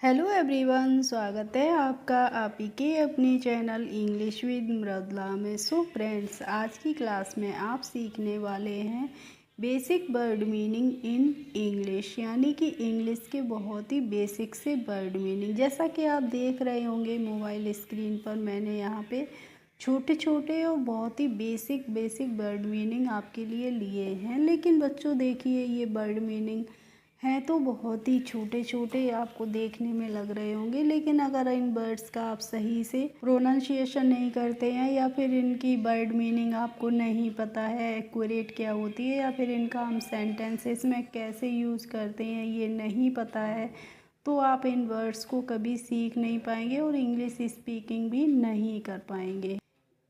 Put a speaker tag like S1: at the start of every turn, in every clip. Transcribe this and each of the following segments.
S1: Hello everyone, स्वागत है आपका आप ही के अपने चैनल इंग्लिश विद मृदुला में। सो फ्रेंड्स, आज की क्लास में आप सीखने वाले हैं basic word meaning in English, यानी कि इंग्लिश के बहुत ही बेसिक से वर्ड मीनिंग। जैसा कि आप देख रहे होंगे मोबाइल स्क्रीन पर, मैंने यहाँ पे छोटे छोटे और बहुत ही बेसिक वर्ड मीनिंग आपके लिए लिए हैं। लेकिन बच्चों देखिए, ये वर्ड मीनिंग हैं तो बहुत ही छोटे छोटे आपको देखने में लग रहे होंगे, लेकिन अगर इन वर्ड्स का आप सही से प्रोनाउंसिएशन नहीं करते हैं या फिर इनकी वर्ड मीनिंग आपको नहीं पता है एक्यूरेट क्या होती है, या फिर इनका हम सेंटेंसेस में कैसे यूज़ करते हैं ये नहीं पता है, तो आप इन वर्ड्स को कभी सीख नहीं पाएंगे और इंग्लिश स्पीकिंग भी नहीं कर पाएंगे।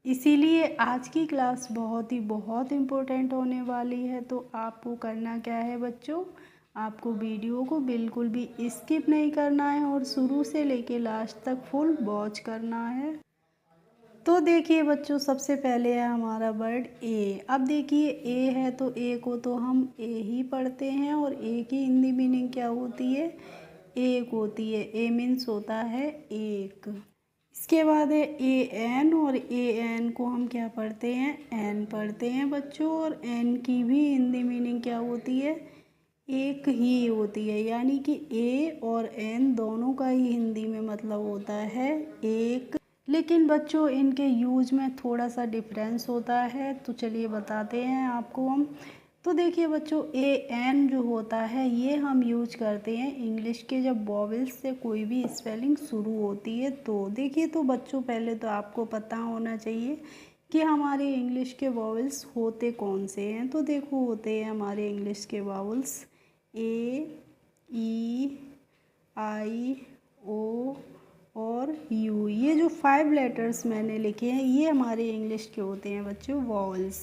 S1: इसीलिए आज की क्लास बहुत इम्पोर्टेंट होने वाली है। तो आपको करना क्या है बच्चों, आपको वीडियो को बिल्कुल भी स्किप नहीं करना है और शुरू से लेके लास्ट तक फुल वॉच करना है। तो देखिए बच्चों, सबसे पहले है हमारा वर्ड ए। अब देखिए ए है तो ए को तो हम ए ही पढ़ते हैं, और ए की हिंदी मीनिंग क्या होती है, एक होती है। ए मीन्स होता है एक। इसके बाद है ए एन, और ए एन को हम क्या पढ़ते हैं, एन पढ़ते हैं बच्चों। और एन की भी हिंदी मीनिंग क्या होती है, एक ही होती है। यानी कि ए और एन दोनों का ही हिंदी में मतलब होता है एक। लेकिन बच्चों इनके यूज में थोड़ा सा डिफरेंस होता है, तो चलिए बताते हैं आपको हम। तो देखिए बच्चों, ए एन जो होता है ये हम यूज करते हैं इंग्लिश के जब वॉवेल्स से कोई भी स्पेलिंग शुरू होती है। तो देखिए, तो बच्चों पहले तो आपको पता होना चाहिए कि हमारे इंग्लिश के वॉवेल्स होते कौन से हैं। तो देखो, होते हैं हमारे इंग्लिश के वॉवेल्स ए, ई, आई, ओ और यू। ये जो 5 लेटर्स मैंने लिखे हैं ये हमारे इंग्लिश के होते हैं बच्चों, वॉवेल्स।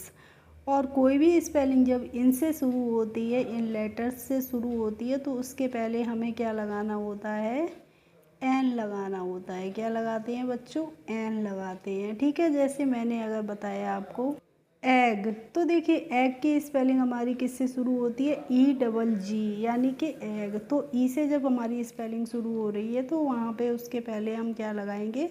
S1: और कोई भी स्पेलिंग जब इनसे शुरू होती है, इन लेटर्स से शुरू होती है, तो उसके पहले हमें क्या लगाना होता है, एन लगाना होता है। क्या लगाते हैं बच्चों, एन लगाते हैं। ठीक है, जैसे मैंने अगर बताया आपको एग, तो देखिए एग की स्पेलिंग हमारी किससे शुरू होती है, ई डबल जी, यानी कि एग। तो ई से जब हमारी स्पेलिंग शुरू हो रही है तो वहाँ पे उसके पहले हम क्या लगाएंगे,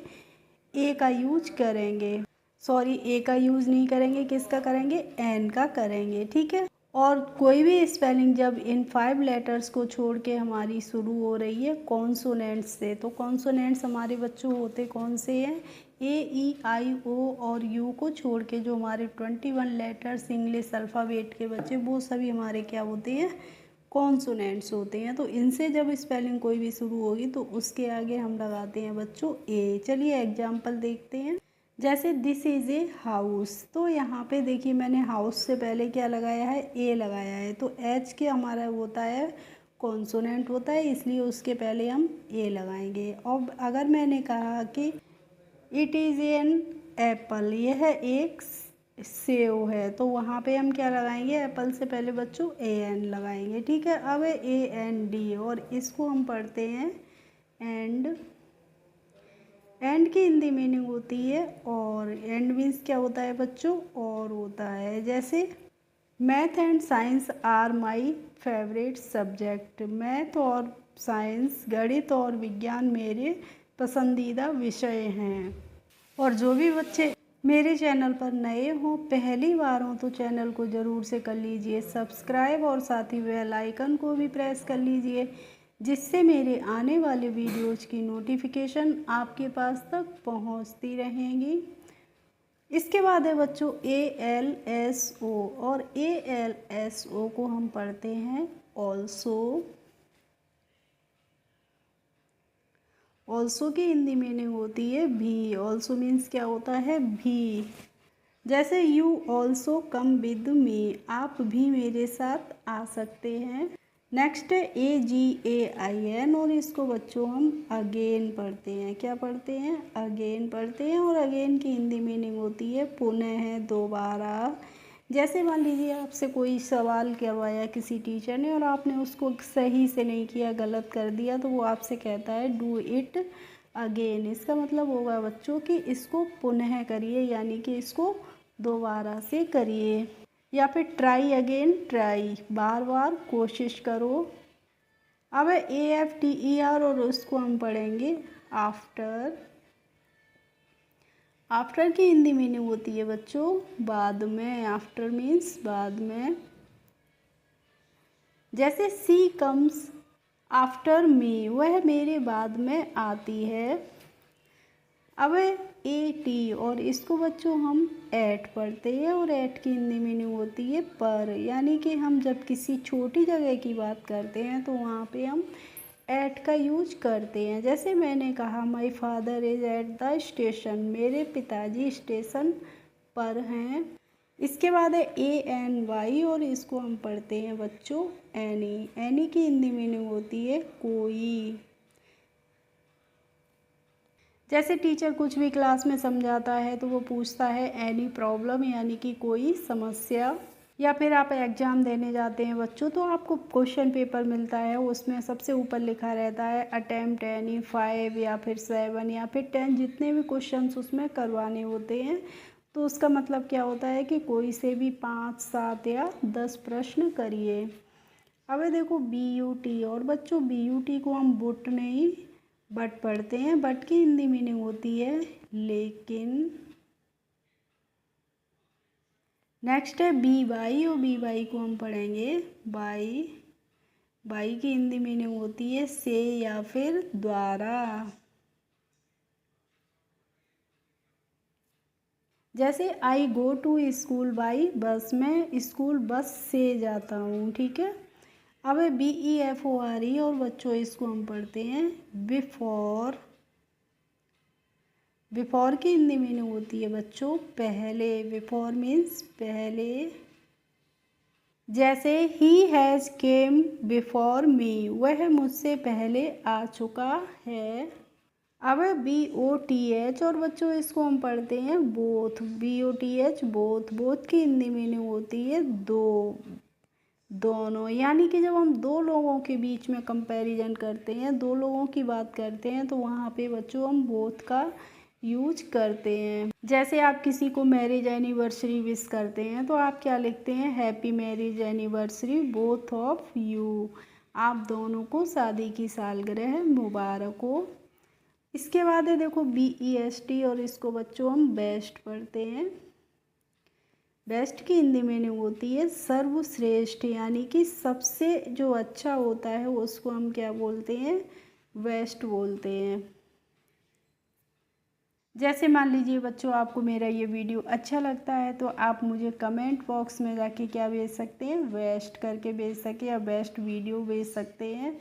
S1: ए का यूज करेंगे। सॉरी, ए का यूज़ नहीं करेंगे, किसका करेंगे, एन का करेंगे। ठीक है, और कोई भी स्पेलिंग जब इन 5 लेटर्स को छोड़ के हमारी शुरू हो रही है कॉन्सोनेंट्स से, तो कॉन्सोनेंट्स हमारे बच्चों होते कौन से हैं, ए, ई, आई, ओ और यू को छोड़ के जो हमारे 21 लेटर्स इंग्लिश अल्फ़ाबेट के बच्चे, वो सभी हमारे क्या होते हैं, कॉन्सोनेंट्स होते हैं। तो इनसे जब स्पेलिंग कोई भी शुरू होगी तो उसके आगे हम लगाते हैं बच्चों ए। चलिए एग्जाम्पल देखते हैं। जैसे दिस इज़ ए हाउस, तो यहाँ पे देखिए मैंने हाउस से पहले क्या लगाया है, ए लगाया है। तो एच के हमारा होता है कॉन्सोनेंट होता है, इसलिए उसके पहले हम ए लगाएंगे। और अगर मैंने कहा कि इट इज़ एन एप्पल, यह है एक सेव है, तो वहाँ पे हम क्या लगाएंगे, एप्पल से पहले बच्चों ए एन लगाएंगे। ठीक है, अब है ए एन डी, और इसको हम पढ़ते हैं एंड। एंड की हिंदी मीनिंग होती है और। एंड मीन्स क्या होता है बच्चों, और होता है। जैसे math and science are my favourite subject, math और साइंस, गणित और विज्ञान मेरे पसंदीदा विषय हैं। और जो भी बच्चे मेरे चैनल पर नए हों, पहली बार हों, तो चैनल को ज़रूर से कर लीजिए सब्सक्राइब, और साथ ही बेल आइकन को भी प्रेस कर लीजिए, जिससे मेरे आने वाले वीडियोज़ की नोटिफिकेशन आपके पास तक पहुंचती रहेंगी। इसके बाद है बच्चों ए एल एस ओ, और ए एल एस ओ को हम पढ़ते हैं ऑल्सो। ऑल्सो की हिंदी मीनिंग होती है भी। ऑल्सो मीन्स क्या होता है, भी। जैसे you also come with me, आप भी मेरे साथ आ सकते हैं। नेक्स्ट है ए जी ए आई एन, और इसको बच्चों हम अगेन पढ़ते हैं। क्या पढ़ते हैं, अगेन पढ़ते हैं। और अगेन की हिंदी मीनिंग होती है पुनः है, दोबारा। जैसे मान लीजिए आपसे कोई सवाल करवाया किसी टीचर ने और आपने उसको सही से नहीं किया, गलत कर दिया, तो वो आपसे कहता है डू इट अगेन। इसका मतलब होगा बच्चों कि इसको पुनः करिए, यानी कि इसको दोबारा से करिए। या फिर ट्राई अगेन, ट्राई बार बार कोशिश करो। अब AFTER और उसको हम पढ़ेंगे आफ्टर। आफ्टर की हिंदी मीनिंग होती है बच्चों बाद में। आफ्टर मीन्स बाद में। जैसे सी कम्स आफ्टर मी, वह मेरे बाद में आती है। अब AT और इसको बच्चों हम एट पढ़ते हैं और एट की हिंदी मीनिंग होती है पर, यानी कि हम जब किसी छोटी जगह की बात करते हैं तो वहाँ पे हम एट का यूज करते हैं। जैसे मैंने कहा my father is at the station, मेरे पिताजी स्टेशन पर हैं। इसके बाद है ANY और इसको हम पढ़ते हैं बच्चों एनी। एनी की हिंदी मीनिंग होती है कोई। जैसे टीचर कुछ भी क्लास में समझाता है तो वो पूछता है एनी प्रॉब्लम, यानी कि कोई समस्या। या फिर आप एग्ज़ाम देने जाते हैं बच्चों तो आपको क्वेश्चन पेपर मिलता है, उसमें सबसे ऊपर लिखा रहता है अटेम्प्ट एनी 5 या फिर 7 या फिर 10, जितने भी क्वेश्चंस उसमें करवाने होते हैं। तो उसका मतलब क्या होता है कि कोई से भी 5, 7 या 10 प्रश्न करिए। अब देखो BUT और बच्चों BUT को हम बुट नहीं बट पढ़ते हैं। बट की हिंदी मीनिंग होती है लेकिन। नेक्स्ट है BY और BY को हम पढ़ेंगे बाई। बाई की हिंदी मीनिंग होती है से या फिर द्वारा। जैसे I go to school by bus, में स्कूल बस से जाता हूँ, ठीक है। अब है BEFORE और बच्चों इसको हम पढ़ते हैं बिफोर। बिफोर की हिंदी मीनिंग होती है बच्चों पहले। बिफोर मीन्स पहले। जैसे he has came before me, वह मुझसे पहले आ चुका है। अब BOTH और बच्चों इसको हम पढ़ते हैं बोथ। BOTH both. बोथ की हिंदी मीनिंग होती है दो, दोनों। यानी कि जब हम दो लोगों के बीच में कंपैरिजन करते हैं, दो लोगों की बात करते हैं, तो वहाँ पे बच्चों हम बोथ का यूज करते हैं। जैसे आप किसी को मैरिज एनिवर्सरी विश करते हैं तो आप क्या लिखते हैं happy marriage anniversary both of you, आप दोनों को शादी की सालगिरह मुबारक हो। इसके बाद है देखो BEST और इसको बच्चों हम बेस्ट पढ़ते हैं। बेस्ट की हिंदी मीनिंग होती है सर्वश्रेष्ठ, यानी कि सबसे जो अच्छा होता है उसको हम क्या बोलते हैं बेस्ट बोलते हैं। जैसे मान लीजिए बच्चों आपको मेरा ये वीडियो अच्छा लगता है तो आप मुझे कमेंट बॉक्स में जाके क्या भेज सकते हैं बेस्ट करके भेज सके या बेस्ट वीडियो भेज सकते हैं।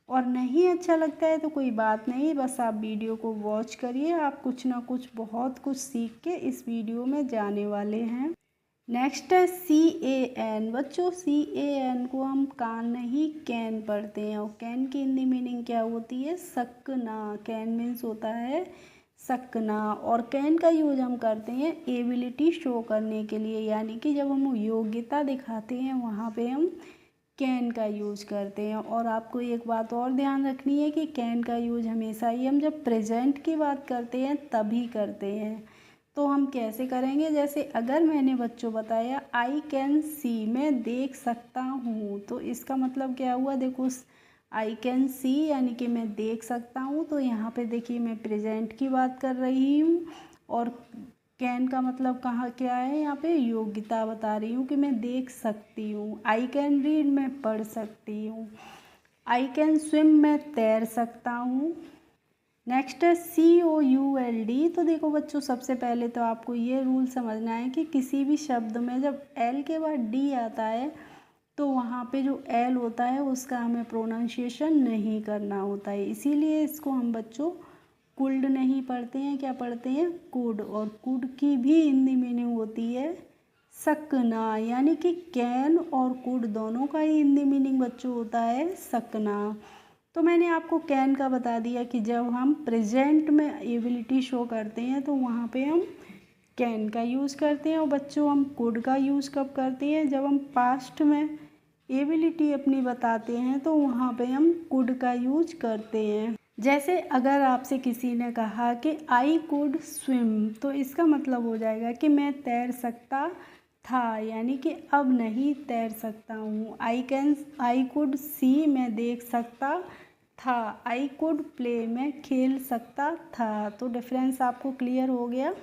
S1: और नहीं अच्छा लगता है तो कोई बात नहीं, बस आप वीडियो को वॉच करिए, आप कुछ ना कुछ बहुत कुछ सीख के इस वीडियो में जाने वाले हैं। नेक्स्ट है CAN। बच्चों CAN को हम कान नहीं कैन पढ़ते हैं और कैन की हिंदी मीनिंग क्या होती है सकना। कैन मीन्स होता है सकना। और कैन का यूज हम करते हैं एबिलिटी शो करने के लिए, यानी कि जब हम योग्यता दिखाते हैं वहाँ पे हम कैन का यूज करते हैं। और आपको एक बात और ध्यान रखनी है कि कैन का यूज हमेशा ही हम जब प्रेजेंट की बात करते हैं तभी करते हैं। तो हम कैसे करेंगे, जैसे अगर मैंने बच्चों बताया आई कैन सी, मैं देख सकता हूँ, तो इसका मतलब क्या हुआ देखो आई कैन सी यानी कि मैं देख सकता हूँ, तो यहाँ पे देखिए मैं प्रेजेंट की बात कर रही हूँ। और कैन का मतलब कहाँ क्या है, यहाँ पे योग्यता बता रही हूँ कि मैं देख सकती हूँ। आई कैन रीड, मैं पढ़ सकती हूँ। आई कैन स्विम, मैं तैर सकता हूँ। नेक्स्ट है COULD। तो देखो बच्चों सबसे पहले तो आपको ये रूल समझना है कि किसी भी शब्द में जब L के बाद D आता है तो वहाँ पे जो L होता है उसका हमें प्रोनाउंसिएशन नहीं करना होता है, इसीलिए इसको हम बच्चों कुल्ड नहीं पढ़ते हैं, क्या पढ़ते हैं कुड। और कुड की भी हिंदी मीनिंग होती है सकना, यानी कि कैन और कुड दोनों का ही हिंदी मीनिंग बच्चों होता है सकना। तो मैंने आपको कैन का बता दिया कि जब हम प्रेजेंट में एबिलिटी शो करते हैं तो वहाँ पे हम कैन का यूज़ करते हैं। और बच्चों हम कुड का यूज़ कब करते हैं, जब हम पास्ट में एबिलिटी अपनी बताते हैं तो वहाँ पे हम कुड का यूज करते हैं। जैसे अगर आपसे किसी ने कहा कि आई कुड स्विम, तो इसका मतलब हो जाएगा कि मैं तैर सकता था, यानी कि अब नहीं तैर सकता हूँ। आई कुड सी, मैं देख सकता था। आई कुड प्ले, मैं खेल सकता था। तो डिफरेंस आपको क्लियर हो गया।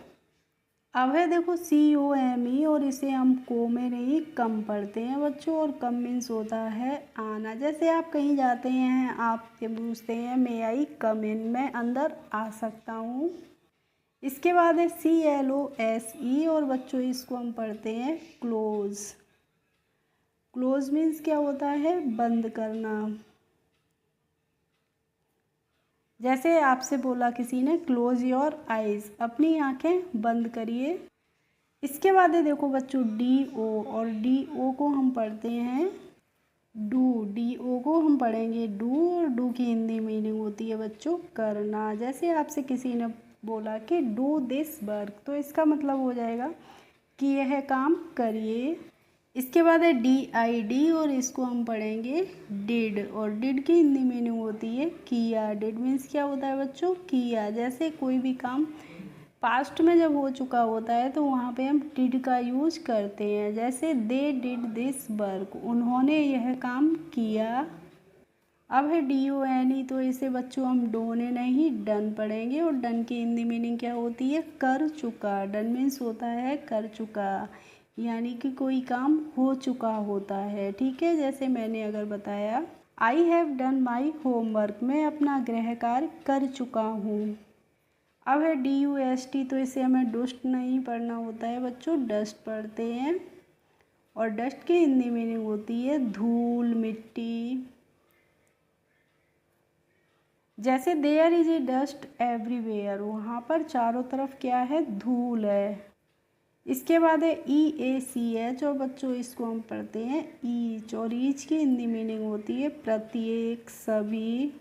S1: अब है देखो COME, और इसे हम को में नहीं कम पढ़ते हैं बच्चों, और कम मीन्स होता है आना। जैसे आप कहीं जाते हैं, आपके पूछते हैं मे आई कम इन, मैं अंदर आ सकता हूँ। इसके बाद है CLOSE, और बच्चों इसको हम पढ़ते हैं क्लोज। क्लोज मीन्स क्या होता है, बंद करना। जैसे आपसे बोला किसी ने क्लोज योर आइज, अपनी आंखें बंद करिए। इसके बाद है देखो बच्चों DO, और DO को हम पढ़ते हैं डू। DO को हम पढ़ेंगे डू, और डू की हिंदी मीनिंग होती है बच्चों करना। जैसे आपसे किसी ने बोला कि डू दिस वर्क, तो इसका मतलब हो जाएगा कि यह काम करिए। इसके बाद है DID, और इसको हम पढ़ेंगे डिड, और डिड की हिंदी मीनिंग होती है किया। डिड मीन्स क्या होता है बच्चों, किया। जैसे कोई भी काम पास्ट में जब हो चुका होता है तो वहाँ पे हम डिड का यूज करते हैं। जैसे दे डिड दिस वर्क, उन्होंने यह काम किया। अब है DONE, तो इसे बच्चों हम डोने नहीं डन पढ़ेंगे, और डन की हिंदी मीनिंग क्या होती है, कर चुका। डन मीन्स होता है कर चुका, यानी कि कोई काम हो चुका होता है। ठीक है, जैसे मैंने अगर बताया I have done my homework, मैं अपना गृह कार्य कर चुका हूँ। अब है DUST, तो इसे हमें डस्ट नहीं पढ़ना होता है बच्चों, डस्ट पढ़ते हैं। और डस्ट की हिंदी मीनिंग होती है धूल, मिट्टी। जैसे there is a dust everywhere, वहाँ पर चारों तरफ क्या है, धूल है। इसके बाद है EACH, और बच्चों इसको हम पढ़ते हैं ईच, और ईच की हिंदी मीनिंग होती है प्रत्येक, सभी।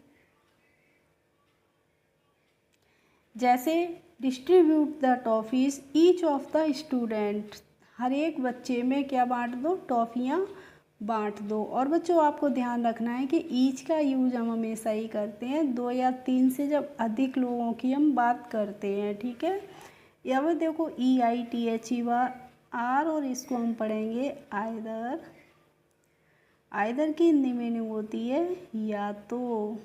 S1: जैसे distribute the toffees each of the student, हर एक बच्चे में क्या बांट दो, टॉफ़ियाँ बांट दो। और बच्चों आपको ध्यान रखना है कि ईच का यूज हम हमेशा ही करते हैं 2 या 3 से जब अधिक लोगों की हम बात करते हैं। ठीक है, या फिर देखो EITHER, और इसको हम पढ़ेंगे आइदर। आइदर की हिंदी मीनिंग होती है या तो।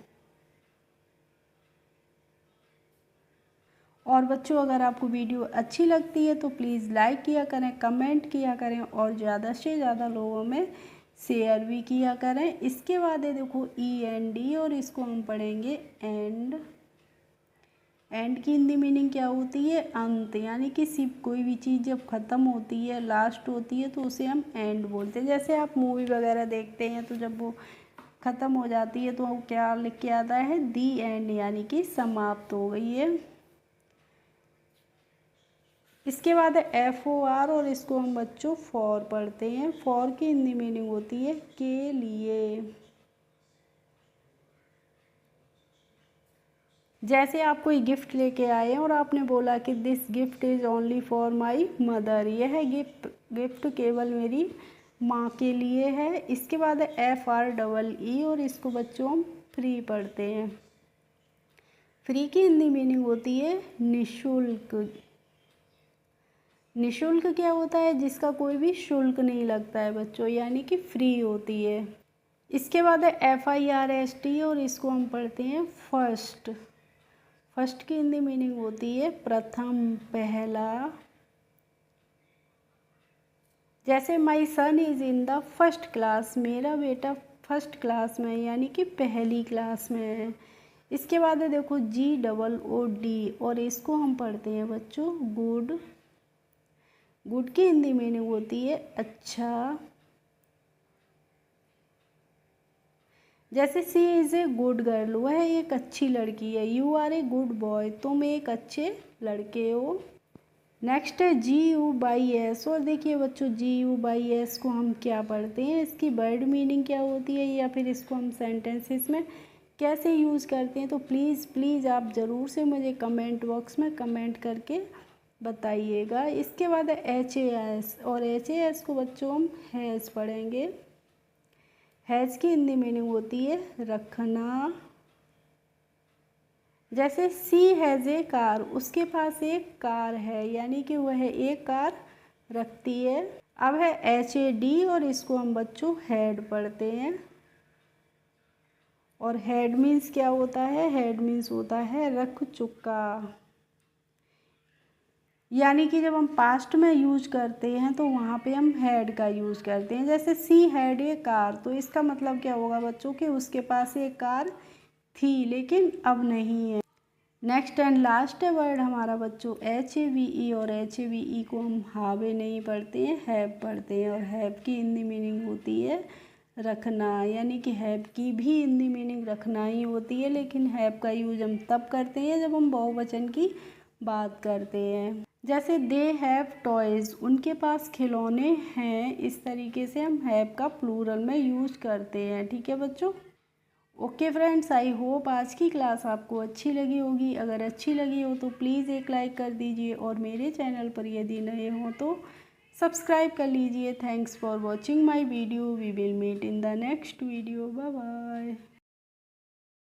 S1: और बच्चों अगर आपको वीडियो अच्छी लगती है तो प्लीज़ लाइक किया करें, कमेंट किया करें, और ज़्यादा से ज़्यादा लोगों में शेयर भी किया करें। इसके बाद है देखो END, और इसको हम पढ़ेंगे एंड। एंड की हिंदी मीनिंग क्या होती है, अंत, यानी कि सिर्फ कोई भी चीज़ जब ख़त्म होती है, लास्ट होती है, तो उसे हम एंड बोलते हैं। जैसे आप मूवी वगैरह देखते हैं तो जब वो ख़त्म हो जाती है तो क्या लिख के आता है, दी एंड, यानी कि समाप्त हो गई है। इसके बाद है FOR, और इसको हम बच्चों फॉर पढ़ते हैं। फॉर की हिंदी मीनिंग होती है के लिए। जैसे आप कोई गिफ्ट लेके आए हैं और आपने बोला कि this gift is only for my mother, यह गिफ्ट केवल मेरी माँ के लिए है। इसके बाद है FREE, और इसको बच्चों हम फ्री पढ़ते हैं। फ्री की हिंदी मीनिंग होती है निःशुल्क। निःशुल्क क्या होता है, जिसका कोई भी शुल्क नहीं लगता है बच्चों, यानी कि फ्री होती है। इसके बाद है FIRST, और इसको हम पढ़ते हैं फर्स्ट। फर्स्ट की हिंदी मीनिंग होती है प्रथम, पहला। जैसे my son is in the first class, मेरा बेटा फर्स्ट क्लास में, यानी कि पहली क्लास में है। इसके बाद है देखो GOOD, और इसको हम पढ़ते हैं बच्चों गुड। गुड की हिंदी मीनिंग होती है अच्छा। जैसे she is a good girl, वह एक अच्छी लड़की है। You are a good boy, तुम एक अच्छे लड़के हो। नेक्स्ट है GUS, और देखिए बच्चों GUS को हम क्या पढ़ते हैं, इसकी वर्ड मीनिंग क्या होती है, या फिर इसको हम सेंटेंसेस में कैसे यूज़ करते हैं। तो प्लीज़ आप ज़रूर से मुझे कमेंट बॉक्स में कमेंट करके बताइएगा। इसके बाद है HAS, और HAS को बच्चों हम हैज़ पढ़ेंगे। हैज़ की हिंदी मीनिंग होती है रखना। जैसे सी हैज़ ए कार, उसके पास एक कार है, यानी कि वह एक कार रखती है। अब है HAD और इसको हम बच्चों हेड पढ़ते हैं। और हेड मीन्स क्या होता है? हेड मीन्स होता है रख चुका। यानी कि जब हम पास्ट में यूज करते हैं तो वहाँ पे हम हैड का यूज करते हैं। जैसे सी हैड ए कार, तो इसका मतलब क्या होगा बच्चों कि उसके पास एक कार थी लेकिन अब नहीं है। नेक्स्ट एंड लास्ट वर्ड हमारा बच्चों HAVE, और HAVE को हम हावे नहीं पढ़ते हैं, हैव पढ़ते हैं। और हैव की हिंदी मीनिंग होती है रखना, यानी कि हैव की भी हिंदी मीनिंग रखना ही होती है, लेकिन हैव का यूज हम तब करते हैं जब हम बहुवचन की बात करते हैं। जैसे दे हैव टॉयज़, उनके पास खिलौने हैं, इस तरीके से हम हैव का प्लूरल में यूज करते हैं। ठीक है बच्चों। ओके फ्रेंड्स, आई होप आज की क्लास आपको अच्छी लगी होगी। अगर अच्छी लगी हो तो प्लीज़ एक लाइक कर दीजिए, और मेरे चैनल पर यदि नए हो तो सब्सक्राइब कर लीजिए। Thanks for watching my video. We will meet in the next video. Bye bye.